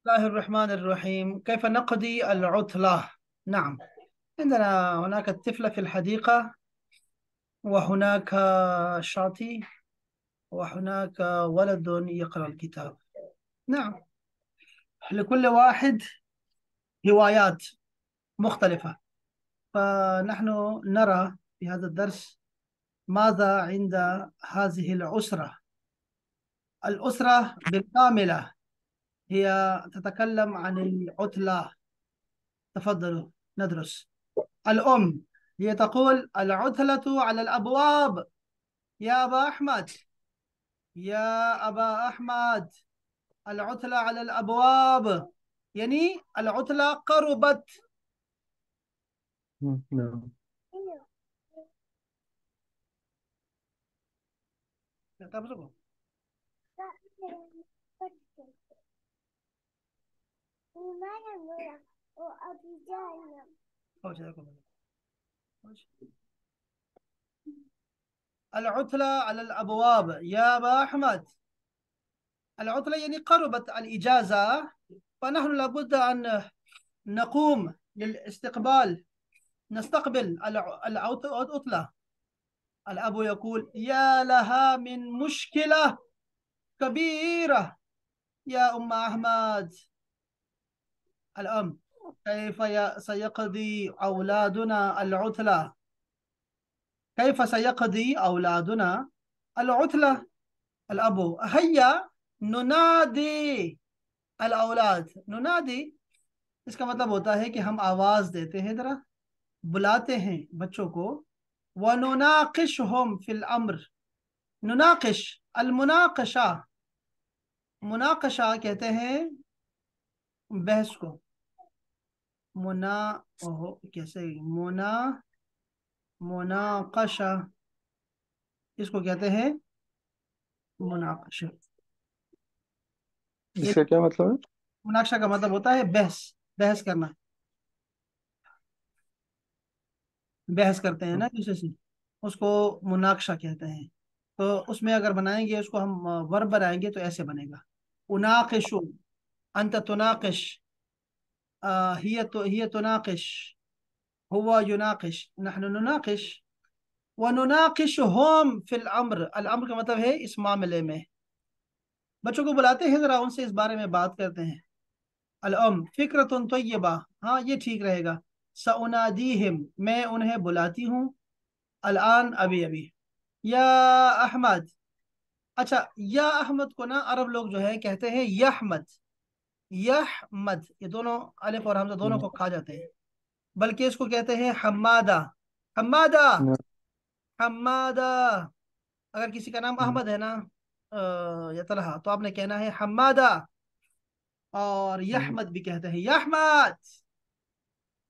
الله الرحمن الرحيم. كيف نقضي العطلة؟ نعم، عندنا هناك الطفلة في الحديقة، وهناك شاطئ، وهناك ولد يقرأ الكتاب. نعم، لكل واحد هوايات مختلفة. فنحن نرى في هذا الدرس ماذا عند هذه الأسرة بالكاملة. هي تتكلم عن العطلة. تفضلوا ندرس. الأم هي تقول: العطلة على الأبواب. يا أبا أحمد، يا أبا أحمد، العطلة على الأبواب، يعني العطلة قربت. نعم. العطلة على الأبواب يا أبا أحمد. العطلة يعني قربت الإجازة، فنحن لابد أن نقوم للاستقبال، نستقبل العطلة. الأب يقول: يا لها من مشكلة كبيرة يا أم أحمد. الأم: كيف سيقضي أولادنا العطلة؟ كيف سيقضي أولادنا العطلة؟ الأب: هيا ننادي الأولاد. ننادي इसका मतलब होता है कि हम आवाज देते हैं, जरा बुलाते हैं बच्चों को. वनुनाकिशहुम फिल अम्र. नुनाकिश, अलमुनाकशा, मुनाकशा कहते हैं बहस को. मुना ओहो कैसे मुनाकशा, इसको कहते हैं मुनाकशा. ये इसका क्या मतलब है? मुनाकशा का मतलब होता है बहस, बहस करना. बहस करते हैं ना दूसरे से, उसको मुनाकशा कहते हैं. तो उसमें अगर बनाएंगे उसको हम, वर्ब बनाएंगे तो ऐसे बनेगा: उनाकिशु, अंत तुनाकिश, हिय तुनाकिश, हुवा युनाकिश, नहनु नुनाकिश, वनुनाकिशहुम फिल अम्र. अल अम्र का मतलब है इस मामले में. बच्चों को बुलाते हैं, जरा उनसे इस बारे में बात करते हैं. अलअम फिक्रतुन तय्यबा, हाँ ये ठीक रहेगा. सउनादीहिम, मैं उन्हें बुलाती हूँ. अलान, अभी अभी. या अहमद. अच्छा, या अहमद को ना अरब लोग जो है कहते हैं यहमद. यहमद, ये दोनों अलिफ और हमजा दोनों हम्म, को खा जाते हैं. बल्कि इसको कहते हैं हम्मादा. हम्मादा, ना- हम्मादा. अगर किसी का नाम हम्म, अहमद है ना, या तलहा, तो आपने कहना है हम्मादा. और हम्म, यहमद भी कहते हैं यहमद.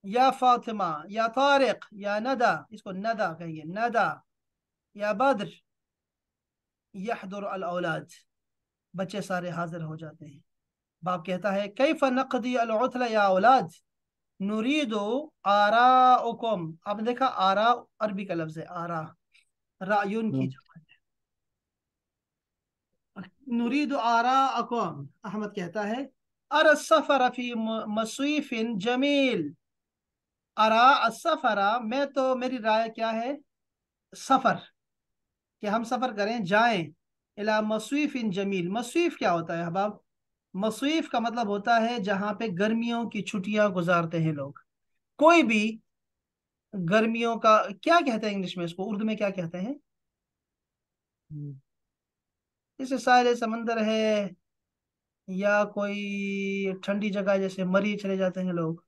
या फातिमा, या तारिक, या नदा, इसको नदा कहिए, नदा. या बद्र, यहदुर अल औलाद, बच्चे सारे हाजिर हो जाते हैं. बाप कहता है: कैफ नक़दी अल उतला या औलाद, नुरीदो आराउकुम. आपने देखा आरा अरबी का लफ्ज है, आरा रायुन की हम्म, जमा है. नुरीदो आराअकुम. अहमद कहता है: अरा सफर फी मसवीफिन जमील. अरा असफरा, मैं तो, मेरी राय क्या है, सफर, कि हम सफर करें, जाएं. इला मसवीफिन जमील. मसवीफ क्या होता है अहबाब? मसवीफ का मतलब होता है जहां पे गर्मियों की छुट्टियां गुजारते हैं लोग. कोई भी गर्मियों का, क्या कहते हैं इंग्लिश में इसको, उर्दू में क्या कहते हैं? हम्म, जैसे साहिल समंदर है, या कोई ठंडी जगह जैसे मरी चले जाते हैं लोग,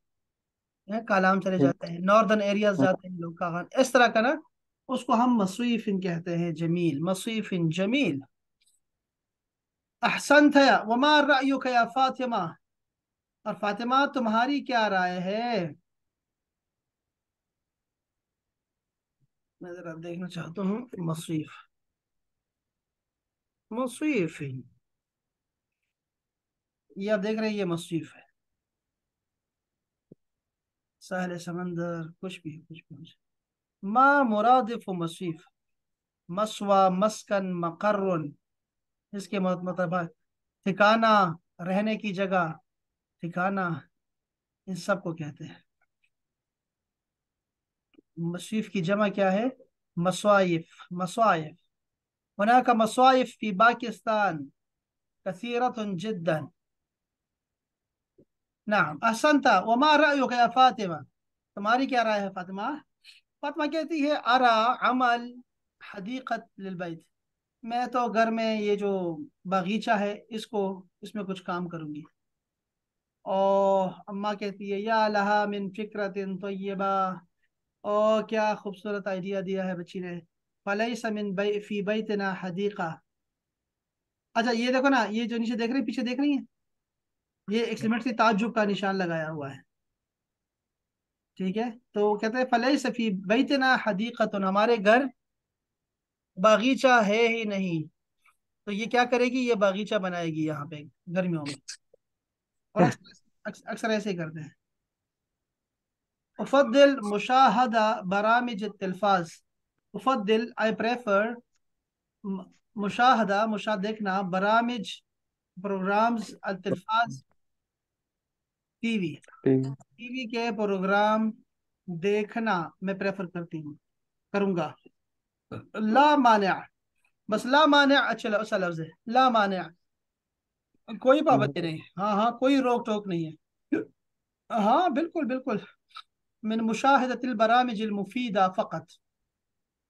कालाम चले हम्म, जाते हैं, नॉर्दर्न एरियाज हम्म, जाते हैं लोग, कागान, इस तरह का ना, उसको हम मसवीफिन कहते हैं, जमील, मसवीफिन जमील. अहसनत है. वमा रायुक या फातिमा. और फातिमा तुम्हारी क्या राय है? मैं जरा देखना चाहता हूँ. मसवीफ, मसवीफिन, ये आप देख रहे हैं, ये मसवीफ है. साहिल समंदर, कुछ भी कुछ भी हो जाए. मा मुरादिफ मसवीफ. मसवा, मस्कन, मकर्रुन, इसके मतलब है ठिकाना, रहने की जगह. ठिकाना, इन सब को कहते हैं। मसवीफ की जमा क्या है? मसवाइफ, मसवाइफ। هناك مصايف في باكستان كثيرة جدا. نعم أحسنت. وما رأيك يا فاطمة؟ तुम्हारी क्या राय है फातिमा? फातिमा कहती है अरा अमल हदीकत लिलबैत, मैं तो घर में ये जो बागीचा है इसको, इसमें कुछ काम करूंगी। और अम्मा कहती है या लहा मिन फिक्रतिन तय्यबा, ओ क्या खूबसूरत आइडिया दिया है बच्ची ने। फलैसा मिन फी बैतना हदीका। अच्छा ये देखो ना, ये जो नीचे देख रही, पीछे देख रही है, ये एक्सक्लेमेटरी ताज्जुब का निशान लगाया हुआ है। ठीक है, तो कहते हैं फलैसा फी बैतना हदीकतुन, हमारे घर बागीचा है ही नहीं। तो ये क्या करेगी, ये बागीचा बनाएगी यहाँ पे गर्मियों में। और अक्सर ऐसे ही करते हैं। उफद्दिल मुशाहदा बरामिज तिल्फाज। उफद्दिल आई प्रेफर, मुशाहदा मुशा देखना, बरामिज प्रोग्राम्स, अल तिल्फाज टीवी, ठीक। टीवी के प्रोग्राम देखना मैं प्रेफर करती हूँ, करूंगा। ला मानिया, बस ला मानिया अच्छा अच्छा लफ्ज है, ला मानिया, कोई पाबंदी नहीं, हाँ हाँ कोई रोक टोक नहीं है। हाँ बिल्कुल बिल्कुल। मिन मुशाहिदतिल बरामिजिल मुफीदा फ़कत,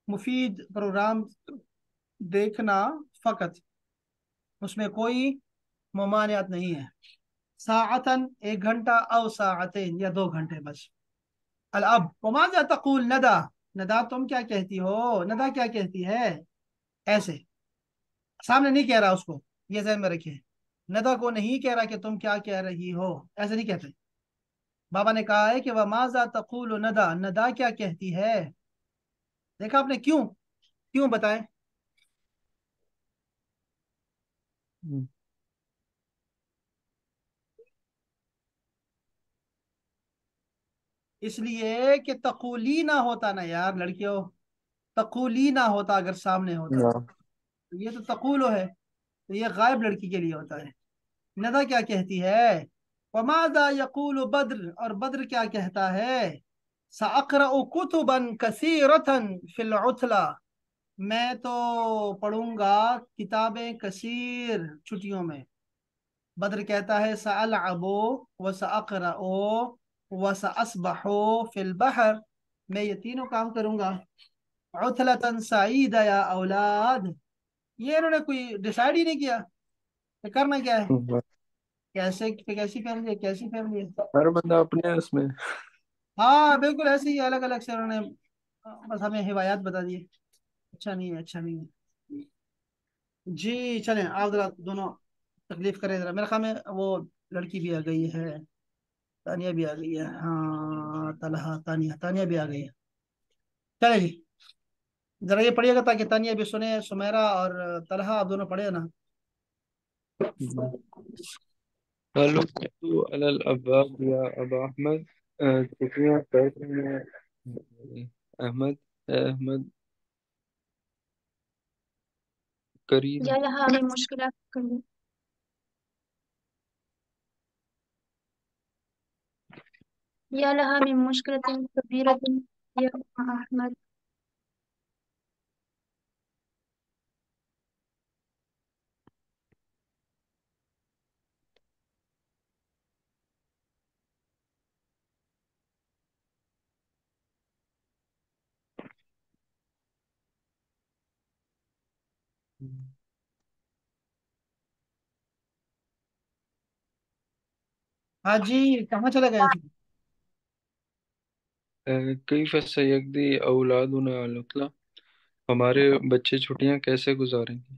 मुफीद प्रोग्राम देखना फ़कत, उसमें कोई ममानियत नहीं है। साअतन एक घंटा, औ साअतैन या 2 घंटे बस। अल अब वमाज़ा तक़ूल नदा, नदा तुम क्या कहती हो, नदा क्या कहती है? ऐसे सामने नहीं कह रहा उसको, ये ज़हन में रखिए। नदा को नहीं कह रहा कि तुम क्या कह रही हो, ऐसे नहीं कहते। बाबा ने कहा है कि वमाज़ा तक़ूल नदा, नदा क्या कहती है। देखा आपने, क्यों, क्यों बताएं? हम्म। इसलिए कि तकूली ना होता ना यार लड़कियों, तकूली ना होता अगर सामने होता हाँ। तो ये तो तकूलो है, तो ये गायब लड़की के लिए होता है। नदा क्या कहती है? वमादा यकूल बद्र, और बद्र क्या कहता है? सअक़रअ कुतुबन कसीरतन फिल उतला, मैं तो पढ़ूंगा किताबें कसीर छुट्टियों में। बद्र कहता है सअलअबु व सअक़रअ व सअस्बहु फिल बहर, मैं ये तीनों काम करूंगा। उथलतन सईदा या औलाद, ये इन्होंने कोई डिसाइड ही नहीं किया कि करना क्या है। हाँ। कैसे, कैसी फैमिली है, कैसी फैमिली है। हर बंदा अपने उसमें। हाँ बिल्कुल ऐसे ही अलग अलग से उन्होंने बस हमें हिवायात बता दिए। अच्छा नहीं है, अच्छा नहीं है। जी चलें, आप जरा दोनों तकलीफ करें जरा, मेरे ख्याल में वो लड़की भी आ गई है, तानिया भी आ गई है, हाँ तलहा तानिया, तानिया भी आ गई है। चले जी, जरा ये पढ़िएगा ताकि तानिया भी सुने, सुमेरा और तलहा आप दोनों पढ़े ना। हेलो तू अलल अब्बाब या अबा अहमद, छुट्टियां कैसे हैं अहमद? अहमद करीम। يا لها من مشكلة يا لها من مشكلة كبيرة يا أم أحمد. हाँ जी, कहाँ चले गए थे? कईफ सयक़दी औलादुना अल उतला, हमारे बच्चे छुट्टियां कैसे गुजारेंगे?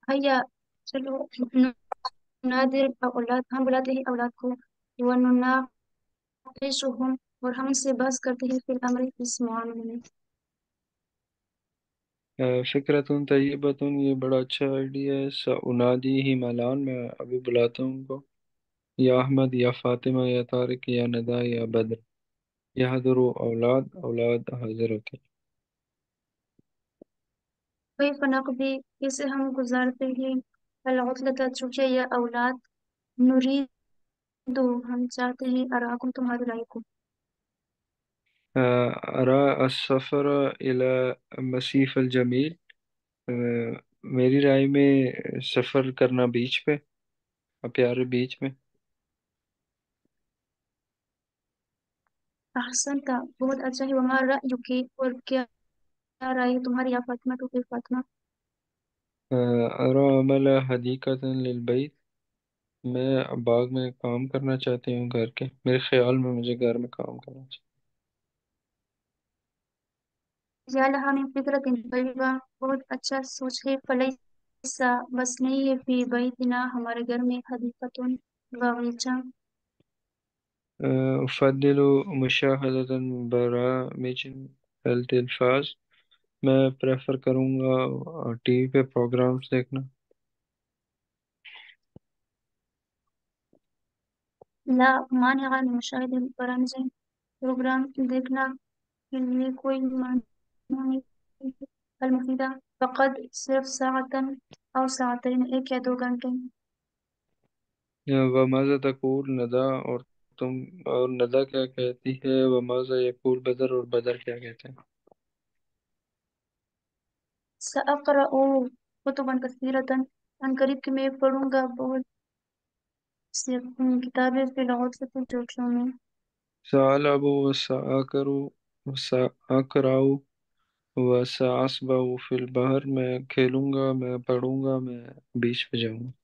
هيا चलो ننادي الأولاد, हम बुलाते हैं औलाद को, ونناقشهم, और हम उनसे बहस करते हैं फिर अमर इस मामले में. फ़िक्रतुन तय्यबतुन, ये बड़ा अच्छा आइडिया है। सउनादी ही मलान, मैं अभी बुलाता हूँ उनको। या अहमद या फातिमा या तारिक या नदा या बद्र, यहदुरु औलाद, औलाद हाजिर होते كيف نقضي, कैसे हम गुजारते हैं العطلة چھٹیاں یا اولاد نريد ہم چاہتے ہیں اراکم تمہاری رائے کو أرى السفر إلى مصيف الجمیل، میری رائے میں سفر کرنا بیچ پہ، پیارے بیچ میں۔ احسنت بہت اچھا ہے وما رأیک اور کیا رائے ہے تمہاری یا فاطمہ تو پھر فاطمہ أرى عمل حدیقة للبیت، میں باغ میں کام کرنا چاہتی ہوں گھر کے، میرے خیال میں مجھے گھر میں کام کرنا چاہیے۔ یا لہا من فکرت طیبہ بہت اچھا سوچ ہے فلیسا بس نہیں ہے فی بیتنا ہمارے گھر میں حدیقۃ باغیچہ أفضل مشاہدة برامج التلفاز، میں پریفر کروں گا ٹی وی پہ پروگرامز دیکھنا۔ لا مانع من مشاہدہ برامج پروگرام دیکھنا کے لیے کوئی مانع نہیں المفیدہ فقط صرف ساعتن اور ساعتین ایک یا دو گھنٹے وماذا تقول ندیٰ، اور تم، اور ندیٰ کیا کہتی ہے؟ وماذا یقول بدر، اور بدر کیا کہتے ہیں؟ سأقرأ کتبا کثیرتا ان قریب کہ میں پڑھوں گا بہت سی کتابیں فی العطلة چھٹیوں میں سألعب وسأقرأ وسأسبح فی البحر، میں کھیلوں گا، میں پڑھوں گا، میں بیچ پہ جاؤں گا۔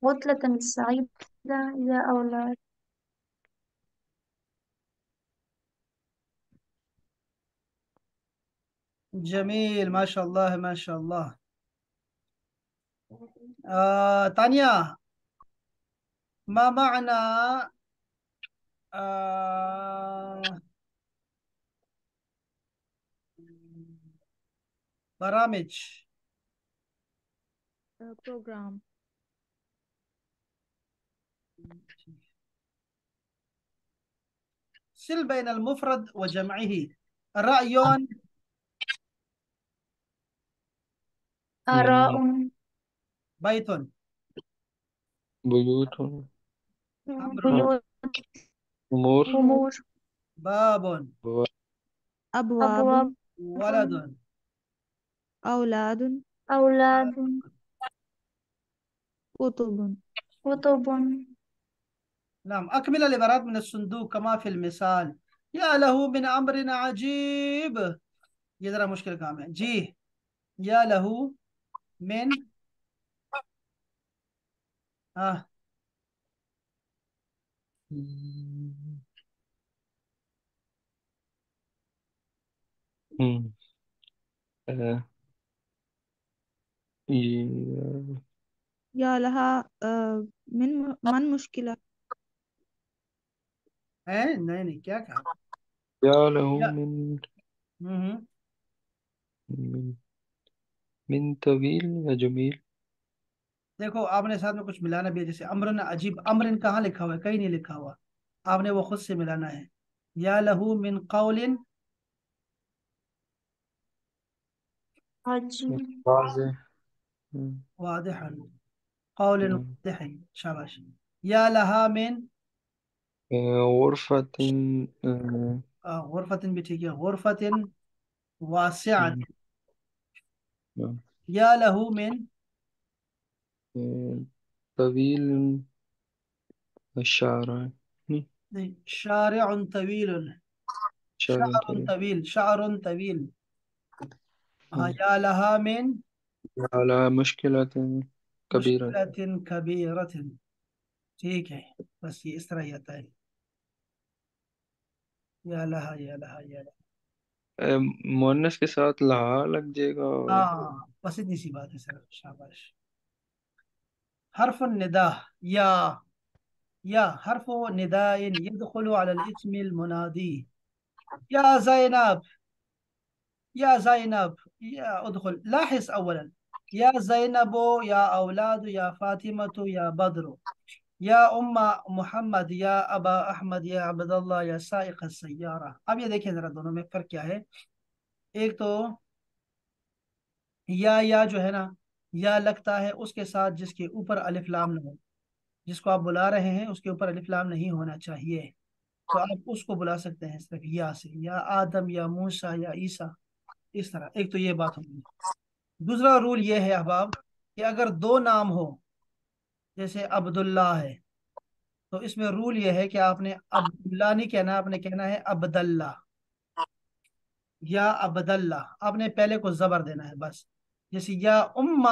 عطلة سعيدة يا أولاد جميل ما شاء الله ما شاء الله. تانيا، ما معنى آه برامج؟ program. سل بين المفرد وجمعه. رأي آراء بيت بیوت، أمر بيوت امور، أمور باب أبواب. أبواب ولد أولاد. أولاد كتب. كتب نعم. أكمل العبارات من الصندوق كما في المثال. يا له من أمر عجيب. یہ ذرا مشکل کام ہے جی. یا لہو من آه. ہم، آہ، یہ- يا لها من مشكلة. نہیں نہیں کیا کہا. یا لہو یا ہم. من من طویل یا جمیل؟ دیکھو آپ نے ساتھ میں کچھ ملانا بھی ہے جیسے امرن عجیب. امرن کہاں لکھا ہوا ہے؟ کہیں نہیں لکھا ہوا. آپ نے وہ خود سے ملانا ہے. یا لہو من قول عجيب واضح، ہم، واضح. قول ہم، واضح. شاباش. یا لہا من غرفۃ، غرفت بھی ٹھیک ہے. غرفت واسعت. ہم، ہم، یا لہو من طویل شعر، شارع طویل. شعر شعر طویل، طویل. شعر طویل. ہاں. ہم، یا لہا من على مشکلات کبیرہ۔ مشکلت کبیرت. ٹھیک ہے. بس یہ اس طرح ہی آتا ہے. یا لہا یا لہا یا لہا. مونس کے ساتھ لہا لگ جائے گا، اور ہاں بس اتنی سی بات ہے سر. شاباش. حرف النداء. یا حرف نداء يدخل على الاسم المنادي. يا زينب. يا زينب. يا ادخل. لاحظ اولا يا زينب يا اولاد يا فاطمة يا بدر يا ام محمد يا ابا احمد يا عبد الله يا سائق السيارة. اب یہ دیکھیں ذرا دونوں میں فرق کیا ہے. ایک تو یا جو ہے نا یا لگتا ہے اس کے ساتھ جس کے اوپر الف لام نہ ہو، جس کو آپ بلا رہے ہیں اس کے اوپر الف لام نہیں ہونا چاہیے، تو آپ اس کو بلا سکتے ہیں صرف یا سے، یا آدم یا موسیٰ یا عیسیٰ، اس طرح۔ ایک تو یہ بات ہوگی۔ دوسرا رول یہ ہے احباب کہ اگر دو نام ہو، جیسے عبداللہ ہے، تو اس میں رول یہ ہے کہ آپ نے عبداللہ نہیں کہنا، آپ نے کہنا ہے عبداللہ یا عبداللہ، آپ نے پہلے کو زبر دینا ہے بس۔ جیسے یا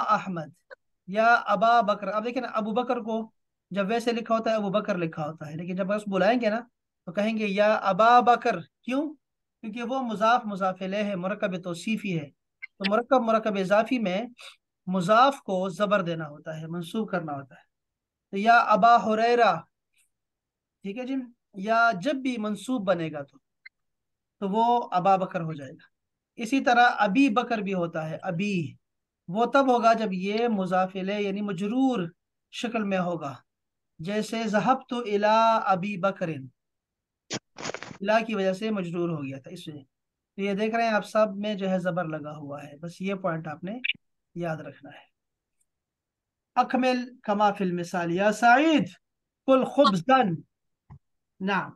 احمد یا ابا بکر، آپ دیکھیں نا ابو بکر کو جب ویسے لکھا ہوتا ہے ابو بکر لکھا ہوتا ہے، لیکن جب اس کو بلائیں گے نا تو کہیں گے یا ابا بکر، کیوں؟ کیونکہ وہ مضاف مضاف الیہ ہے، مرکب توصیفی ہے، تو مرکب اضافی میں مضاف کو زبر دینا ہوتا ہے، منصوب کرنا ہوتا ہے۔ تو یا ابا ہریرہ، ٹھیک ہے جی، یا جب بھی منصوب بنے گا تو وہ ابا بکر ہو جائے گا۔ اسی طرح ابی بکر بھی ہوتا ہے، ابی وہ تب ہوگا جب یہ مضاف الیہ یعنی مجرور شکل میں ہوگا، جیسے ذہبت الی ابی بکر، الا کی وجہ سے مجرور ہو گیا تھا اس وجہ۔ تو یہ دیکھ رہے ہیں آپ سب میں جو ہے زبر لگا ہوا ہے، بس یہ پوائنٹ آپ نے یاد رکھنا ہے۔ اکمل کما فی المثال یا سعید کل خبزا، نعم۔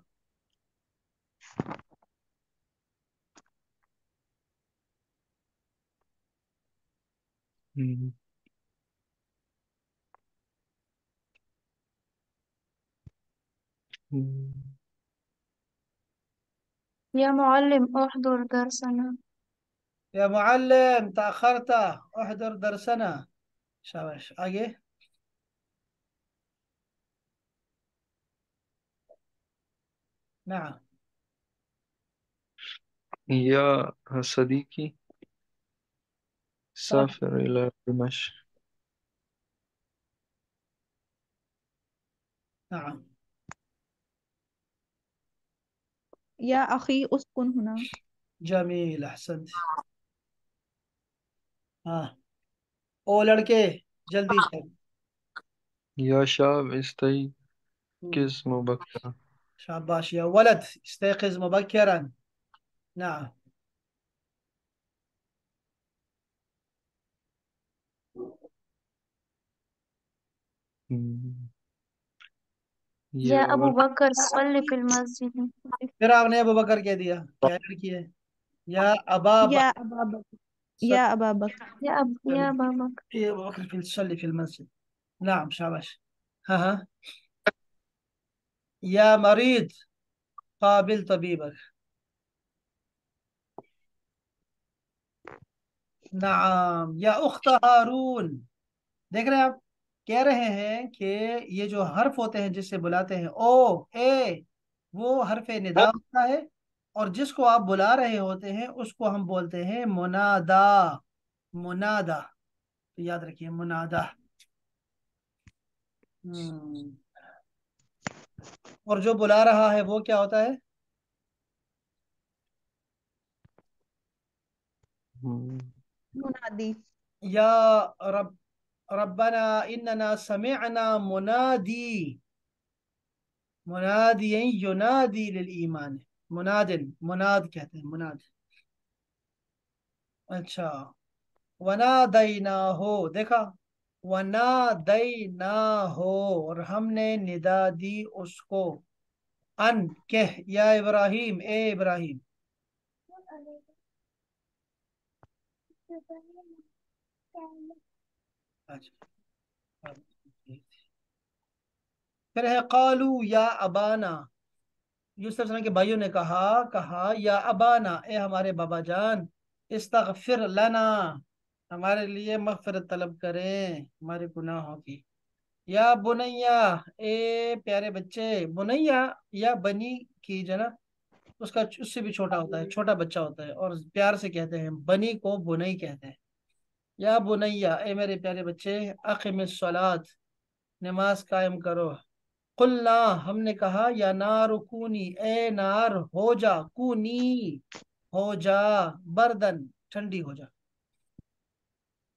ہم، ہم، يا معلم احضر درسنا. یا معلم تأخرت احضر درسنا، شاباش، آگے۔ نعم۔ یا صدیقی سافر إلى دمشق. نعم، يا أخي اسكن هنا. جمیل، احسنت۔ ہاں، او لڑکے جلدی سے۔ یا شاب استيقظ مبكرا. شاباش یا ولد استيقظ مبكرا، نعم۔ ہم، يا یا أبو بكر صل في المسجد. پھر آپ نے ابو بکر کہہ دیا، کیا لڑکی ہے؟ یا ابا يا بکر، أبا بكر. يا أبا بكر. يا أبا بكر. يا ابو بکر في صلي في المسجد، نعم، شاباش۔ ها ها، یا مريض قابل طبيبك، نعم۔ یا اخت ہارون، دیکھ رہے ہیں آپ، کہہ رہے ہیں کہ یہ جو حرف ہوتے ہیں جس سے بلاتے ہیں او اے، وہ حرف ندا ہوتا ہے، اور جس کو آپ بلا رہے ہوتے ہیں اس کو ہم بولتے ہیں منادا، منادا، تو یاد رکھیے منادا۔ اور جو بلا رہا ہے وہ کیا ہوتا ہے؟ ہم، منادي. یا رب، ربنا اننا سمعنا منادی ینادی للایمان، مناد کہتے ہیں، مناد۔ اچھا، ونادیناہو، دیکھا، ونادیناہو، اور ہم نے ندا دی اس کو، ان کہہ، یا ابراہیم، اے ابراہیم۔ اچھا، پھر ہے قالو یا ابانا، یوسف علیہ السلام کے بھائیوں نے کہا یا ابانا، اے ہمارے بابا جان، استغفر لنا، ہمارے لیے مغفرت طلب کریں ہمارے گناہوں کی۔ یا بنیا، اے پیارے بچے، بنیا یا بنی کی جو نا اس سے بھی چھوٹا ہوتا ہے، چھوٹا بچہ ہوتا ہے، اور پیار سے کہتے ہیں، بنی کو بنئی کہتے ہیں۔ یا بنیا، اے میرے پیارے بچے، اقم الصلاۃ، نماز قائم کرو۔ قلنا، ہم نے کہا، یا نار کونی، اے نار ہو جا، کونی ہو جا، بردن ٹھنڈی ہو جا۔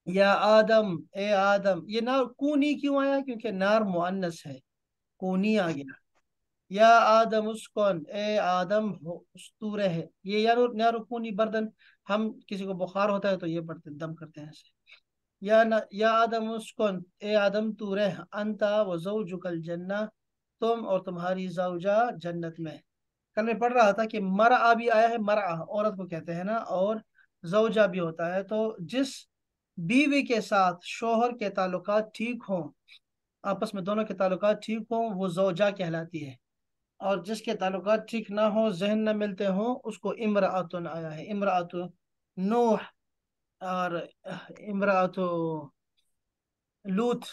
یا آدم، اے آدم، یہ نار کونی کیوں آیا؟ کیونکہ نار مؤنث ہے، کونی آ گیا۔ یا آدم اسکن، اے آدم استورے ہے، یہ یا نار کونی بردن، ہم کسی کو بخار ہوتا ہے تو یہ پڑھتے دم کرتے ہیں ایسے۔ या आदम उस्कुन, ए आदम तू रह, अंता व ज़ौजुकल जन्ना, तुम और तुम्हारी ज़ौजा जन्नत में। कल मैं पढ़ रहा था कि मरआ भी आया है, मरआ औरत को कहते हैं ना, और ज़ौजा भी होता है। तो जिस बीवी के साथ शोहर के ताल्लुकात ठीक हों, आपस में दोनों के ताल्लुकात ठीक हों, वो ज़ौजा कहलाती है। और जिसके ताल्लुकात ठीक ना हो, जहन न मिलते हों, उसको इम्राअतुन आया है, इम्राअतु नूह और इम्राअतु लूत,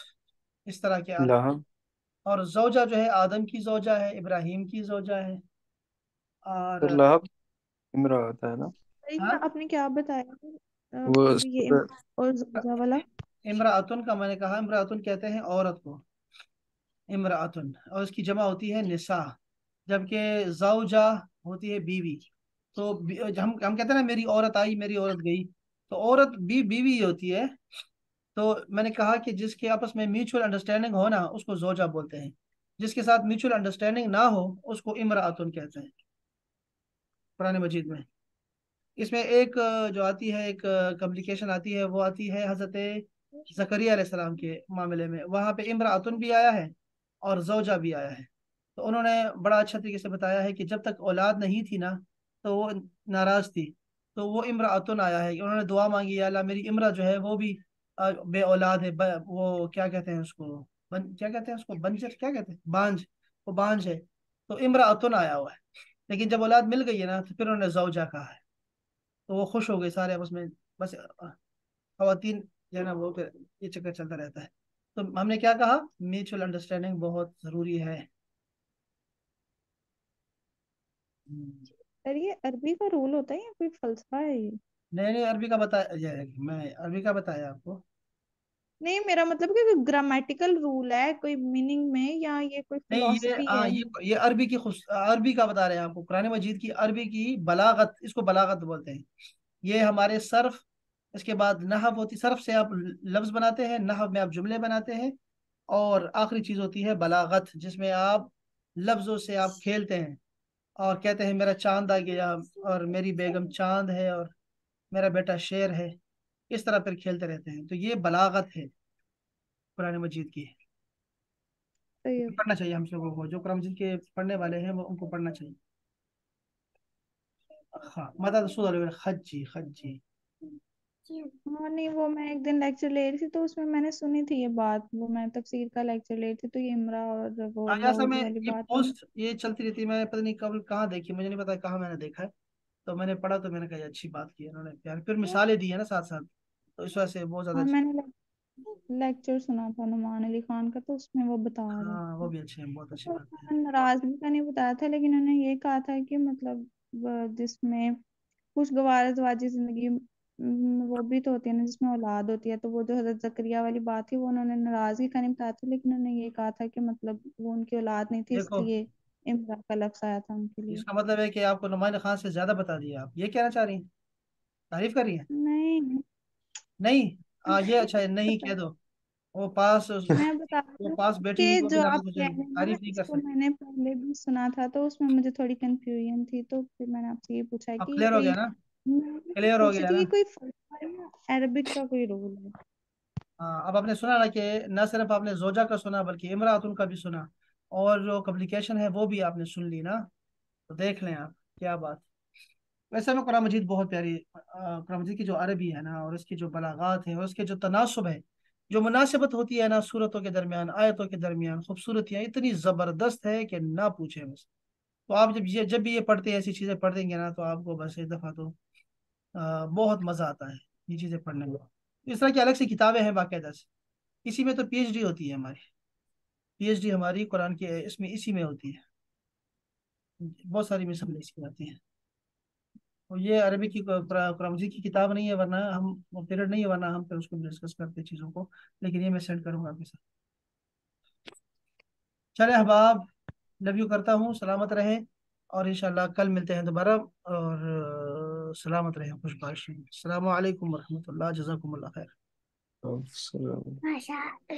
इस तरह के आते हैं। लहब। और ज़ौजा जो है आदम की ज़ौजा है, इब्राहिम की ज़ौजा है। फिर और लहब इमरा होता है ना। ये हाँ, आपने क्या बताया वो ये और ज़ौजा वाला? इम्राअतुन का मैंने कहा, इम्राअतुन कहते हैं औरत को, इम्राअतुन, और इसकी जमा होती है निसा, जबकि ज़ौजा होती है बीवी। तो हम कहते हैं ना, मेरी औरत आई, मेरी औरत गई, तो औरत भी बीवी ही होती है। तो मैंने कहा कि जिसके आपस में म्यूचुअल अंडरस्टैंडिंग हो ना, उसको जोजा बोलते हैं। जिसके साथ म्यूचुअल अंडरस्टैंडिंग ना हो, उसको इमराअतुन कहते हैं कुरान मजीद में। इसमें एक जो आती है, एक कम्प्लिकेशन आती है, वो आती है हजरत जकरिया अलैहिस्सलाम के मामले में। वहां पे इमराअतुन भी आया है और जोजा भी आया है। तो उन्होंने बड़ा अच्छा तरीके से बताया है कि जब तक औलाद नहीं थी ना, तो वो नाराज थी। तो वो इमराअतुन आया है, उन्होंने दुआ मांगी, या अल्लाह मेरी इमरा जो है वो भी बे औलाद है, वो क्या कहते हैं उसको, क्या कहते हैं उसको, बंजर क्या कहते हैं, बांझ, वो बांझ है। तो इमराअतुन आया हुआ है। लेकिन जब औलाद मिल गई है ना, तो फिर उन्होंने जौजा कहा है। तो वो खुश हो गए सारे आपस में। बस खवातीन जो है ना, वो फिर ये चक्कर चलता रहता है। तो हमने क्या कहा, म्यूचुअल अंडरस्टैंडिंग बहुत जरूरी है। हम्म। सर ये अरबी का रूल होता है या कोई फलसफा है ये? नहीं नहीं, अरबी का बताया, मैं अरबी का बताया आपको। नहीं, मेरा मतलब कि कोई ग्रामेटिकल रूल है कोई मीनिंग में, या ये कोई नहीं, ये फिलोसफी हाँ, है? ये अरबी की अरबी का बता रहे हैं आपको, कुरान मजीद की अरबी की बलागत, इसको बलागत बोलते हैं। ये हमारे सर्फ, इसके बाद नहव होती, सर्फ से आप लफ्ज बनाते हैं, नहव में आप जुमले बनाते हैं, और आखिरी चीज होती है बलागत, जिसमें आप लफ्जों से आप खेलते हैं और कहते हैं मेरा चांद आ गया, और मेरी बेगम चांद है, और मेरा बेटा शेर है। इस तरह फिर खेलते रहते हैं। तो ये बलागत है कुरान मजीद की। सही है। पढ़ना चाहिए हम लोगों को, जो कुरान मजीद के पढ़ने वाले हैं वो उनको पढ़ना चाहिए। हाँ, मदद खज्जी खज्जी। हाँ नहीं, वो मैं एक दिन लेक्चर ले रही थी तो उसमें मैंने सुनी थी ये बात, वो मैं तफसीर का लेक्चर ले रही थी तो ये इमरा और वो हाँ, असल जऊज में वाली ये बात तो पोस्ट ये चलती रहती है, मैं पता नहीं कब कहाँ देखी, मुझे नहीं पता कहाँ मैंने देखा है। तो मैंने पढ़ा, तो मैंने कहा ये अच्छी बात की है इन्होंने, प्यार फिर मिसालें दी है ना साथ साथ, तो इस वजह से बहुत ज्यादा हाँ अच्छी। मैंने लेक्चर सुना था नुमान अली खान का, तो उसमें वो बता रहे हाँ, वो थे। भी अच्छे हैं, बहुत अच्छी तो बात है। उन्होंने नाराजगी का नहीं बताया था, लेकिन उन्होंने ये कहा था कि मतलब जिसमें खुशगवार जिंदगी वो भी तो होती है ना जिसमें औलाद होती है, तो वो जो हजरत जकरिया वाली बात थी वो उन्होंने नाराजगी का नहीं बताया था, लेकिन उन्होंने ये कहा था कि मतलब वो उनकी औलाद नहीं थी देखो, इसलिए इमरा का लफ्ज आया था उनके लिए। इसका मतलब है कि आपको नुमाइंदा खान से ज्यादा बता दिया, आप ये कहना चाह रही हैं, तारीफ कर रही हैं? नहीं, नहीं, ये नहीं अच्छा है, नहीं पता। कह दो। वो पास मैं बता वो रही पास हूँ बैठी हुई कि को भी जो नाराज आप हो कह जाएगी, रहे हैं ना, तारीफ नहीं कर इसको सकती। मैंने पहले भी सुना था तो उसमें मुझे थोड़ी कंफ्यूजन थी, तो फिर मैंने आपसे ये पूछा अब कि ये क्लियर हो कोई, गया ना? मैं क्लियर हो पूछ रही गया थी ना? कि कोई फलसफा है या अरबिक का कोई रूल है? हाँ, अब आपने सुना ना कि न सिर्फ आपने जोजा का सुना, बल्कि इमरातुन का भी सुना, और जो कम्प्लिकेशन है वो भी आपने सुन ली ना। तो देख लें आप, क्या बात। वैसे में कुरान मजीद बहुत प्यारी, कुरान मजीद की जो अरबी है ना, और इसकी जो बलागात है, और इसके जो तनासुब है, जो मुनासिबत होती है ना सूरतों के दरमियान, आयतों के दरमियान, खूबसूरतियाँ इतनी ज़बरदस्त है कि ना पूछे बस। तो आप जब भी ये पढ़ते हैं, ऐसी चीज़ें पढ़ देंगे ना, तो आपको बस एक दफ़ा तो बहुत मज़ा आता है ये चीज़ें पढ़ने में। इस तरह की अलग सी किताबें हैं बाकायदा से। इसी में तो पीएचडी होती है हमारी, पीएचडी हमारी कुरान के इसमें इसी में होती है। बहुत सारी मिसालें इसकी आती हैं। और ये अरबी की कुरान मजीद की किताब नहीं है, वरना हम पीरियड नहीं है, वरना हम फिर उसको डिस्कस करते हैं चीज़ों को। लेकिन ये मैं सेंड करूंगा आपके साथ। चले अहबाब, लव यू करता हूँ, सलामत रहें, और इंशाल्लाह कल मिलते हैं दोबारा। और सलामत रहें, खुशबाश रहें। अस्सलामु अलैकुम वरहमतुल्लाह, जज़ाकुमुल्लाह खैर। अच्छा।